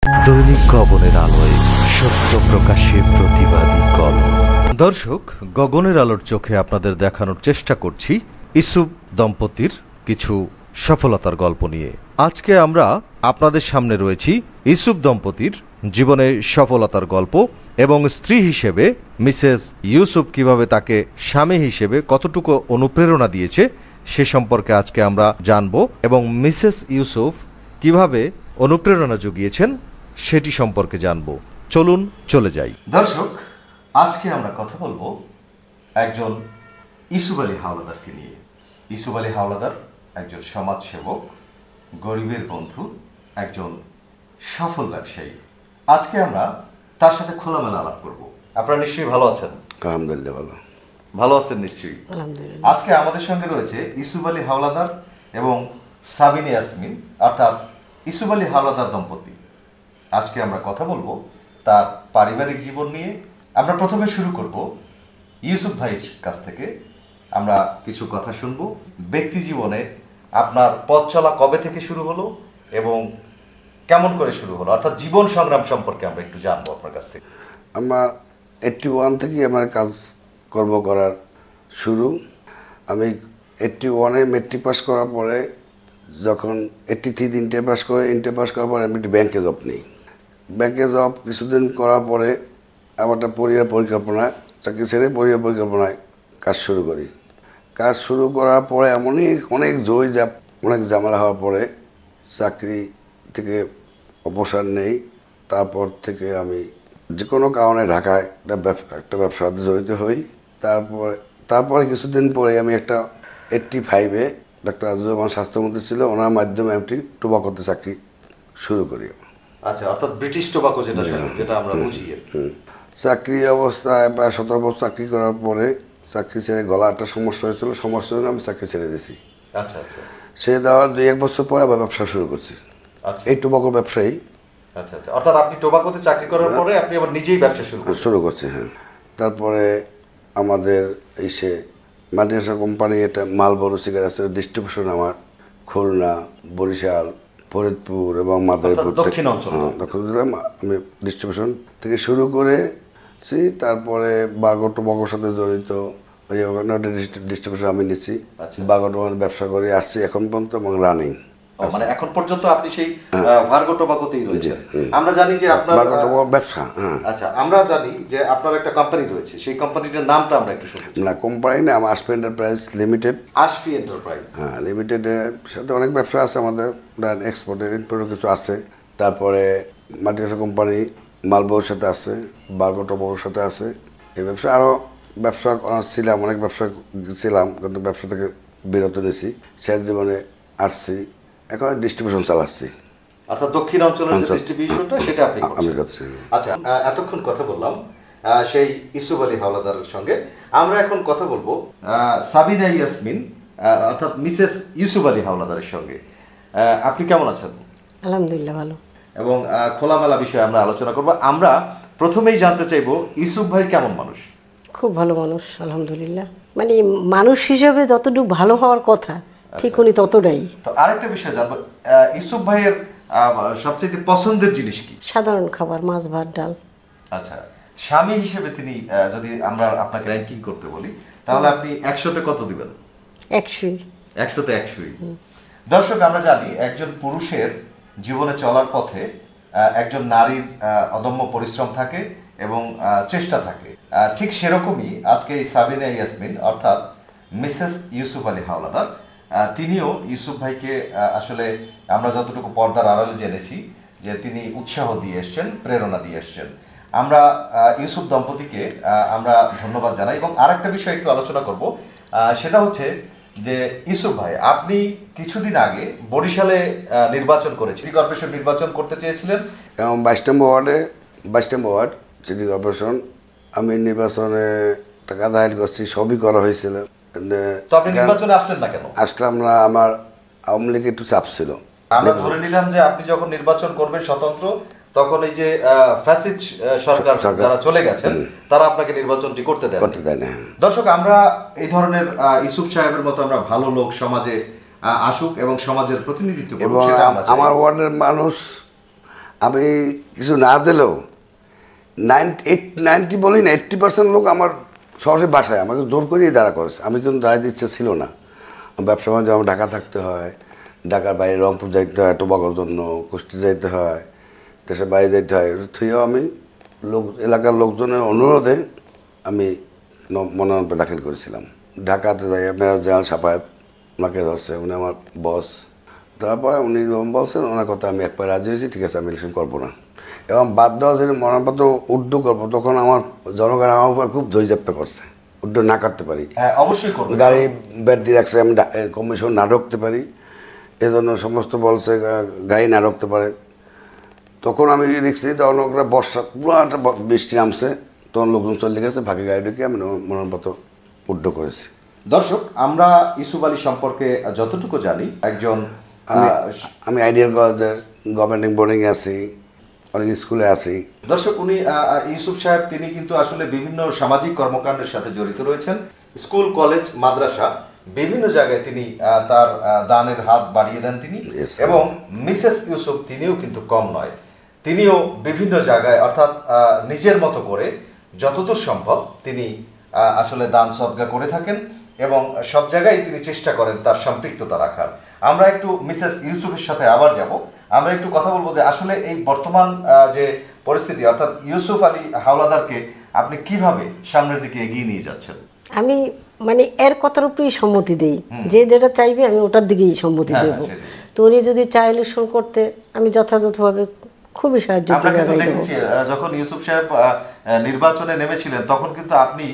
দৈনিক গগনের আলোয় সত্য প্রকাশে প্রতিবাদী কলম। দর্শক, গগনের আলোর চোখে আপনাদের দেখানোর চেষ্টা করছি ইউসুফ দম্পতির কিছু সফলতার গল্প নিয়ে। আজকে আমরা আপনাদের সামনে রয়েছি ইউসুফ দম্পতির জীবনে সফলতার গল্প এবং স্ত্রী হিসেবে মিসেস ইউসুফ কিভাবে তাকে স্বামী হিসেবে কতটুকু অনুপ্রেরণা দিয়েছে সে সম্পর্কে আজকে আমরা জানব এবং মিসেস ইউসুফ কিভাবে অনুপ্রেরণা জুগিয়েছেন সেটি সম্পর্কে জানব। চলুন চলে যাই। দর্শক, আজকে আমরা কথা বলবো একজন ইউসুফ আলী হাওলাদারকে নিয়ে। ইউসুফ আলী হাওলাদার একজন সমাজসেবক, গরিবের বন্ধু, একজন সফল ব্যবসায়ী। আজকে আমরা তার সাথে খোলামেলা আলাপ করব। আপনারা নিশ্চয়ই ভালো আছেন? আলহামদুলিল্লাহ ভালো আছেন নিশ্চয়ই। আলহামদুলিল্লাহ। আজকে আমাদের সঙ্গে রয়েছে ইউসুফ আলী হাওলাদার এবং সাবিনা ইয়াসমিন, অর্থাৎ ইউসুফ আলী হাওলাদার দম্পতি। আজকে আমরা কথা বলবো তার পারিবারিক জীবন নিয়ে। আমরা প্রথমে শুরু করব ইউসুফ ভাইয়ের কাছ থেকে। আমরা কিছু কথা শুনবো। ব্যক্তি জীবনে আপনার পথ চলা কবে থেকে শুরু হলো এবং কেমন করে শুরু হলো, অর্থাৎ জীবন সংগ্রাম সম্পর্কে আমরা একটু জানবো আপনার কাছ থেকে। আমার 81 থেকেই আমার কাজকর্ম করার শুরু। আমি 81-এ মেট্রিক পাস করার পরে, যখন 83 ইন্টার পাস করে, ইন্টার পাস করার পরে আমি একটি ব্যাংকে জব নিই। ব্যাংকে জব কিছুদিন করার পরে আমার একটা পরিবার পরিকল্পনা, চাকরি ছেড়ে পরিবার পরিকল্পনায় কাজ শুরু করি। কাজ শুরু করার পরে অনেক অনেক ঝামেলা হওয়ার পরে চাকরি থেকে অবসর নেই। তারপর থেকে আমি যে কোনো কারণে ঢাকায় একটা ব্যবসাতে জড়িত হই। তারপরে কিছুদিন পরে আমি একটা 85-এ ডাক্তার আজিজুর রহমান স্বাস্থ্যমন্ত্রী ছিল, ওনার মাধ্যমে একটি টোবাকোতে চাকরি শুরু করি। আচ্ছা, অর্থাৎ ব্রিটিশ টোবাকো যেটা আমরা বুঝি। চাকরি অবস্থায় প্রায় 17 বছর চাকরি করার পরে চাকরি ছেড়ে গলা একটা সমস্যা হয়েছিল, সমস্যা হলে আমি চাকরি ছেড়ে দিয়েছি। আচ্ছা আচ্ছা। সে দেওয়ার 2-1 বছর পরে আবার ব্যবসা শুরু করছি। আচ্ছা, এই টোবাকো ব্যবসায়ী। আচ্ছা আচ্ছা, অর্থাৎ আপনি টোবাকোতে চাকরি করার পরে আপনি আবার নিজেই ব্যবসা শুরু করছি। হ্যাঁ। তারপরে আমাদের সে মাল্টিনেশনাল কোম্পানি, এটা মালবরো সিগারেটের ডিস্ট্রিবিউশন আমার খুলনা, বরিশাল, ফরিদপুর এবং মাদারীপুর, দক্ষিণ অঞ্চলে আমি ডিস্ট্রিবিউশন থেকে শুরু করেছি। তারপরে বার্গো টোবাকোর সাথে জড়িত ওই ডিস্ট্রিবিউশন আমি নিচ্ছি। বার্গো টোবাকোর ব্যবসা করে আসছি এখন পর্যন্ত এবং রানিং। মানে এখন পর্যন্ত আপনি সেই ভার্গো টোবাকোতেই রয়েছেন। আমরা জানি যে আপনার ভার্গো টোবাকো ব্যবসা। আচ্ছা, আমরা জানি যে আপনার একটা কোম্পানি রয়েছে, সেই কোম্পানিটার নামটা আমরা একটু শুনতে চাই। না, কোম্পানি না, আমার আশফি এন্টারপ্রাইজ লিমিটেড। আশফি এন্টারপ্রাইজ, হ্যাঁ, লিমিটেডের সাথে অনেক ব্যবসা আছে আমাদের, এক্সপোর্টের ইম্পোর্টের কিছু আছে। তারপরে মাল্টিনেশনাল কোম্পানি মালবোর সাথে আছে, বার্গো টোবাকোর সাথে আছে। এই ব্যবসা আরও ব্যবসা ছিলাম, অনেক ব্যবসা ছিলাম, কিন্তু ব্যবসা থেকে বিরত নিয়েছি। শেষ জীবনে আসছি, এখন ডিস্ট্রিবিউশন চালাচ্ছি। অর্থাৎ দক্ষিণ অঞ্চলের যে ডিস্ট্রিবিউশনটা সেটা আপনি করছেন। আচ্ছা, এতক্ষণ কথা বললাম সেই ইউসুফ আলী হাওলাদারের সঙ্গে। আমরা এখন কথা বলবো সাবিনা ইয়াসমিন, অর্থাৎ মিসেস ইউসুফ আলী হাওলাদারের সঙ্গে। আপনি কেমন আছেন? আলহামদুলিল্লাহ ভালো। এবং খোলামেলা বিষয়ে আমরা আলোচনা করব। আমরা প্রথমেই জানতে চাইবো ইউসুফ ভাই কেমন মানুষ? খুব ভালো মানুষ, আলহামদুলিল্লাহ। মানে মানুষ হিসেবে যতটুকু ভালো হওয়ার কথা ঠিক উনি ততটাই। তো আরেকটা বিষয় জানবো, ইউসুফ ভাইয়ের সবচেয়ে পছন্দের জিনিস কি? সাধারণ খাবার, মাছ ভাত ডাল। আচ্ছা, স্বামী হিসেবে তিনি যদি আমরা আপনাকে র্যাঙ্কিং করতে বলি তাহলে আপনি 100-তে কত দিবেন? 100। 100-তে 100। দর্শক, আমরা জানি একজন পুরুষের জীবনে চলার পথে একজন নারীর অদম্য পরিশ্রম থাকে এবং চেষ্টা থাকে। ঠিক সেরকমই আজকে এই সাবিনা ইয়াসমিন অর্থাৎ মিসেস ইউসুফ আলী হাওলাদার, তিনিও ইউসুফ ভাইকে আসলে আমরা যতটুকু পর্দার আড়ালে জেনেছি যে তিনি উৎসাহ দিয়ে এসছেন, প্রেরণা দিয়ে এসছেন। আমরা ইউসুফ দম্পতিকে আমরা ধন্যবাদ জানাই। এবং আরেকটা বিষয় একটু আলোচনা করব, সেটা হচ্ছে যে ইউসুফ ভাই, আপনি কিছুদিন আগে বরিশালে নির্বাচন করেছেন, সিটি কর্পোরেশন নির্বাচন করতে চেয়েছিলেন এবং 22 নম্বর ওয়ার্ড সিটি কর্পোরেশন। আমি নির্বাচনে টাকা দাখিল করছি, সবই করা হয়েছিল। তো আপনি নির্বাচনে আসলেন না কেন? আসলাম না, আমার আওয়ামী লীগের একটু চাপ ছিল। আমরা ধরে নিলাম যে আপনি যখন নির্বাচন করবেন স্বতন্ত্র, তখন এই যে ফ্যাসিস্ট সরকার যারা চলে গেছেন তারা আপনাকে নির্বাচনটি করতে দেয় না। দর্শক, আমরা এই ধরনের ইউসুফ সাহেবের মতো আমরা ভালো লোক সমাজে আসুক এবং সমাজের প্রতিনিধিত্ব করুক, সেটা আমরা চাই। আমার ওয়ার্ডের মানুষ আমি কিছু না দিলেও 90 বলি না 80% লোক আমার সরাসরি বাসায় আমাকে জোর করেই দাঁড়া করেছে। আমি কিন্তু দাঁড়াতে ইচ্ছে ছিল না। ব্যবসা বাণিজ্য আমার ঢাকা থাকতে হয়, ঢাকার বাইরে রংপুর যাইতে হয় টোবাকোর জন্য, কুষ্টি যাইতে হয়, দেশের বাইরে যাইতে হয়। থুয়েও আমি এলাকার লোকজনের অনুরোধে আমি মনোনয়ন দাখিল করেছিলাম। ঢাকাতে যাই মেয়র জেনারেল সাফায়াত ওনাকে ধরছে, উনি আমার বস। তারপরে উনি বলছেন ওনার কথা আমি একবার রাজি হয়েছি, ঠিক আছে আমি ইলেকশন করবো না। এবং বাদ দেওয়া যদি মনোনয়নপত্র উড্ডু করবো তখন আমার জনগণ আমার উপর খুব ধৈর্যপ্ত করছে, উড্ডু না করতে পারি। অবশ্যই করবো। গাড়ি ব্যাটারি রাখছে, আমি কমিশন না ঢুকতে পারি, এজন্য সমস্ত বলছে গাড়ি না ঢুকতে পারে। তখন আমি রিক্স দিই, তখন ওরা বর্ষা পুরো একটা বৃষ্টি নামছে, তখন লোকজন চলে গেছে, ভাগে গাড়ি ঢুকে আমি মনোনয়নপত্র উড্ডু করেছি। দর্শক, আমরা ইউসুফ আলী সম্পর্কে যতটুকু জানি, একজন আমি আইডিয়াল কলেজের গভর্নিং বোর্ডিংয়ে আছি, অনেক স্কুলে আছি। দর্শক, উনি ইউসুফ সাহেব তিনি কিন্তু আসলে বিভিন্ন সামাজিক কর্মকাণ্ডের সাথে জড়িত রয়েছেন। স্কুল, কলেজ, মাদ্রাসা বিভিন্ন জায়গায় তিনি তার দানের হাত বাড়িয়ে দেন তিনি। এবং মিসেস ইউসুফ তিনিও কিন্তু কম নয়, তিনিও বিভিন্ন জায়গায় অর্থাৎ নিজের মতো করে যতদূর সম্ভব তিনি আসলে দান সদকা করে থাকেন এবং সব জায়গায় তিনি চেষ্টা করেন তার সম্পৃক্ততা রাখার। আমরা একটু মিসেস ইউসুফের সাথে আবার যাব, আমরা একটু কথা বলবো যে আসলে এই বর্তমান যে পরিস্থিতি অর্থাৎ ইউসুফ আলী হাওলাদারকে আপনি কিভাবে সামনের দিকে এগিয়ে নিয়ে যাচ্ছেন? আমি মানে এর কথার উপরেই সম্মতি দেই, যে যেটা চাইবে আমি ওটার দিকেই সম্মতি দেব। তো উনি যদি চাই ইলেকশন করতে, আমি যথাযথভাবে খুবই সাহায্য আমরা কিন্তু দেখেছি যখন ইউসুফ সাহেব নির্বাচনে নেমেছিলেন তখন কিন্তু আপনি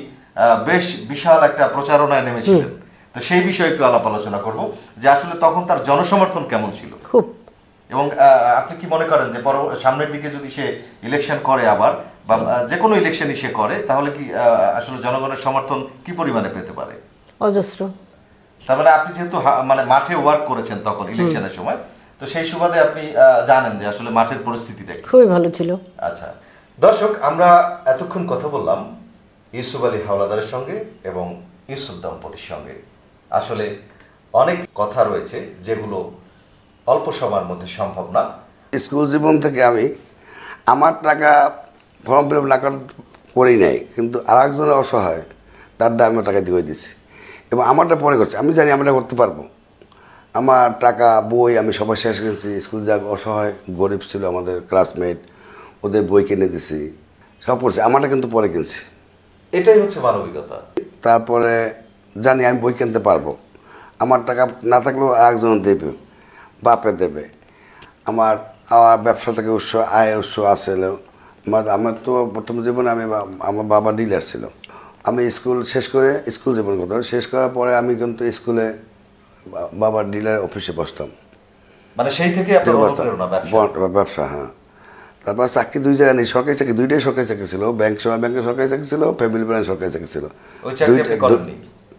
বেশ বিশাল একটা প্রচারণায় নেমেছিলেন। তো সেই বিষয়ে একটু আলাপ আলোচনা করব যে আসলে তখন তার জনসমর্থন কেমন ছিল খুব। এবং আপনি কি মনে করেন যে সামনের দিকে যদি সে ইলেকশন করে আবার বা যে কোনো ইলেকশনই সে করে, তাহলে কি আসলে জনগণের সমর্থন কি পরিমাণে পেতে পারে? অজস্র। তার মানে আপনি যেহেতু মানে মাঠে ওয়ার্ক করেছেন তখন ইলেকশনের সময়, তো সেই সুবাদে আপনি জানেন যে আসলে মাঠের পরিস্থিতিটা খুবই ভালো ছিল। আচ্ছা দর্শক, আমরা এতক্ষণ কথা বললাম ইউসুফ আলী হাওলাদারের সঙ্গে এবং ইউসুফ দম্পতির সঙ্গে। আসলে অনেক কথা রয়েছে যেগুলো অল্প সময়ের মধ্যে সম্ভব না। স্কুল জীবন থেকে আমি আমার টাকা ফর্ম ফিল আপ না করি নাই, কিন্তু আর একজনের অসহায় তার আমি টাকা দিয়ে দিয়েছি এবং আমারটা পরে করছে। আমি জানি আমরা করতে পারবো। আমার টাকা বই আমি সবাই শেষ করেছি। স্কুল যা অসহায় গরিব ছিল আমাদের ক্লাসমেট, ওদের বই কিনে দিছি, সব করছি। আমারটা কিন্তু পরে কিনছি। এটাই হচ্ছে মানবিকতা। তারপরে জানি আমি বই কিনতে পারবো, আমার টাকা না থাকলেও আরেকজন দেবে, বাপে দেবে। আমার ব্যবসা থেকে আয়ের উৎস আসলেও আমার তো প্রথম জীবনে আমার বাবা ডিলার ছিল। আমি স্কুল শেষ করে স্কুল জীবন করতাম, শেষ করার পরে আমি কিন্তু স্কুলে বাবার ডিলার অফিসে বসতাম। মানে সেই থেকে ব্যবসা। হ্যাঁ, তারপর চাকরি দুই জায়গায় নেই, সরকারি চাকরি দুইটাই সরকারি চাকরি ছিল। ব্যাংকের সরকারি চাকরি ছিল, ফ্যামিলি প্ল্যান সরকারি চাকরি ছিল।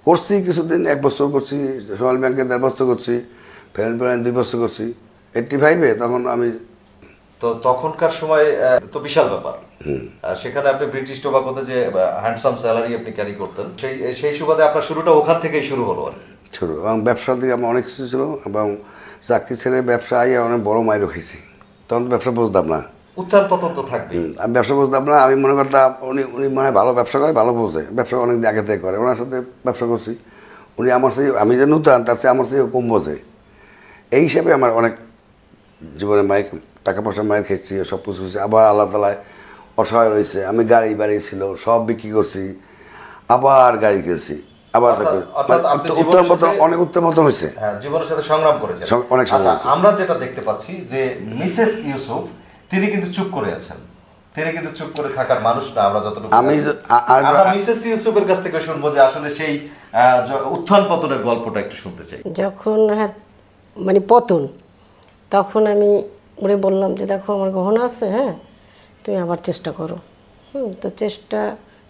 করছি কিছুদিন, 1 বছর করছি, সোনালী ব্যাংকে 1.5 বছর করছি, ফ্যামিলি প্ল্যান 2 বছর করছি। 85-এ তখন আমি তো তখনকার সময় তো বিশাল ব্যাপার। সেখানে আপনি ব্রিটিশ টোবাকোতে যে হ্যান্ডসাম স্যালারি আপনি ক্যারি করতেন, সেই সুবাদে আপনার শুরুটা ওখান থেকেই শুরু হলো আর শুরু। এবং ব্যবসার দিকে আমার অনেক কিছু ছিল এবং চাকরি ছেড়ে ব্যবসা আইয়া অনেক বড় মাইরও খেয়েছি। তখন তো ব্যবসা বুঝতাম না, উত্থান পতন তো থাকবে। আমি ব্যবসা বুঝতাম না। আমি মনে করতাম উনি মানে ভালো ব্যবসা করে, ভালো বোঝে, ব্যবসা অনেক আগে থেকে করে। ওনার সাথে ব্যবসা করছি, উনি আমার সাথে, আমি যে নূতন তার চেয়ে আমার সাথে কম বোঝে। এই হিসাবে আমার অনেক জীবনে টাকা পয়সা মায়ের খেয়েছি, সব কিছু করছি। আবার আল্লাহ তালায় অসহায় রয়েছে, আমি গাড়ি বাড়ি ছিল সব বিক্রি করছি, আবার গাড়ি কিনছি, আবার অনেক উত্তম হয়েছে। জীবনের সাথে সংগ্রাম করেছে অনেক। আমরা যেটা দেখতে পাচ্ছি যে মিসেস ইউসুফ তিনি কিন্তু চুপ করে আছেন, তিনি কিন্তু চুপ করে থাকার মানুষ না। আমরা যতটুকু আমরা মিসেস ইউসুফের কাছ থেকে শুনবো যে আসলে সেই উত্থান পতনের গল্পটা একটু শুনতে চাই। যখন মানে পতন, তখন আমি ওরে বললাম যে দেখো আমার গহনা আছে, হ্যাঁ তুমি আবার চেষ্টা করো। তো চেষ্টা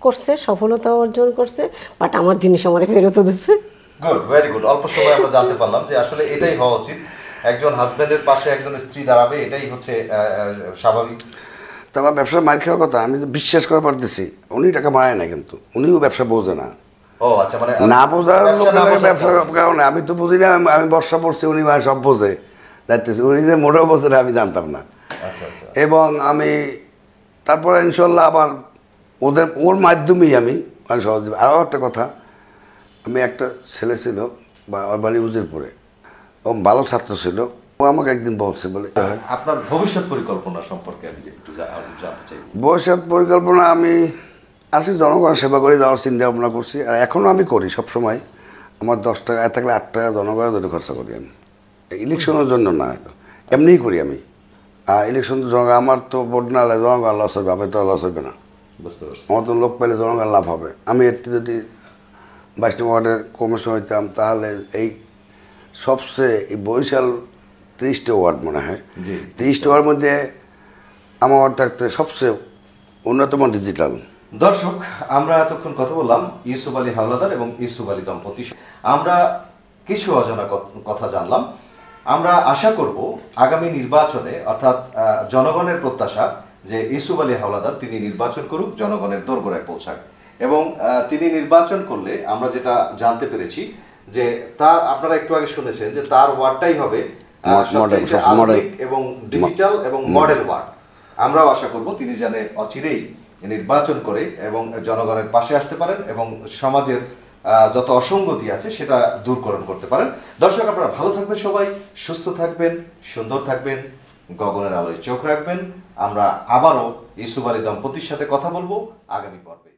করছে, সফলতা অর্জন করছে, বাট আমার জিনিস আমার ফেরত দিচ্ছে। Good, very good. অল্প সময় আমরা জানতে পারলাম যে আসলে এটাই হওয়া উচিত, একজন হাজবেন্ডের পাশে একজন স্ত্রী দাঁড়াবে, এটাই হচ্ছে স্বাভাবিক। তো আমার ব্যবসা মার খাওয়ার কথা আমি বিশ্বাস করে পারতেছি। উনি টাকা মারে না, কিন্তু উনিও ব্যবসা বোঝে না। ও আচ্ছা, মানে না বোঝার ব্যবসা কারণে আমি তো বুঝি না। আমি বর্ষা পড়ছি, উনি সব বোঝে দায়িত্ব। উনি যে মোটেও বোঝে না আমি জানতাম না। আচ্ছা আচ্ছা এবং আমি তারপরে ইনশাল্লাহ আবার ওর মাধ্যমেই আমি অনেক সহজ। আরও একটা কথা, আমি একটা ছেলে ছিল ওর বাড়ি উজিরপুরে, ও ভালো ছাত্র ছিল, ও আমাকে একদিন বলছে বলে আপনার ভবিষ্যৎ পরিকল্পনা সম্পর্কে আমি একটু জানতে চাই। ভবিষ্যৎ পরিকল্পনা আমি আসি জনগণের সেবা করে যাওয়ার চিন্তা ভাবনা করছি, আর এখনও আমি করি সবসময়। আমার 10 টাকা থাকলে 8 টাকা জনগণের ধরে খরচা করি আমি, ইলেকশনের জন্য না, এমনিই করি আমি। আর ইলেকশন তো জনগণ, আমার তো ভোট না হলে জনগণ লস হবে, আমি তো লস হবে না। বুঝতে পারছি। আমার তো লোক পেলে জনগণ লাভ হবে। আমি একটু যদি 22 ওয়ার্ডের কমিশন হইতাম তাহলে এই সবচেয়ে এই বরিশাল 30টা ওয়ার্ড মনে হয়, 30টা ওয়ার্ডের মধ্যে আমার ওয়ার্ড থাকতে সবচেয়ে অন্যতম ডিজিটাল। দর্শক, আমরা এতক্ষণ কথা বললাম ইউসুফ আলী হাওলাদার এবং ইউসুফ আলী দম্পতি। আমরা কিছু অজানা কথা জানলাম। আমরা আশা করব আগামী নির্বাচনে, অর্থাৎ জনগণের প্রত্যাশা যে ইউসুফ আলী হাওলাদার তিনি নির্বাচন করুক, জনগণের দোরগোড়ায় পৌঁছাক। এবং তিনি নির্বাচন করলে আমরা যেটা জানতে পেরেছি যে তার, আপনারা একটু আগে শুনেছেন যে তার ওয়ার্ডটাই হবে সবচেয়ে আধুনিক এবং ডিজিটাল এবং মডেল ওয়ার্ড। আমরাও আশা করব তিনি যেন অচিরেই নির্বাচন করে এবং জনগণের পাশে আসতে পারেন এবং সমাজের যত অসঙ্গতি আছে সেটা দূরকরণ করতে পারেন। দর্শক, আপনারা ভালো থাকবেন, সবাই সুস্থ থাকবেন, সুন্দর থাকবেন, গগনের আলোয় চোখ রাখবেন। আমরা আবারও ইউসুফ আলী দম্পতির সাথে কথা বলবো আগামী পর্বে।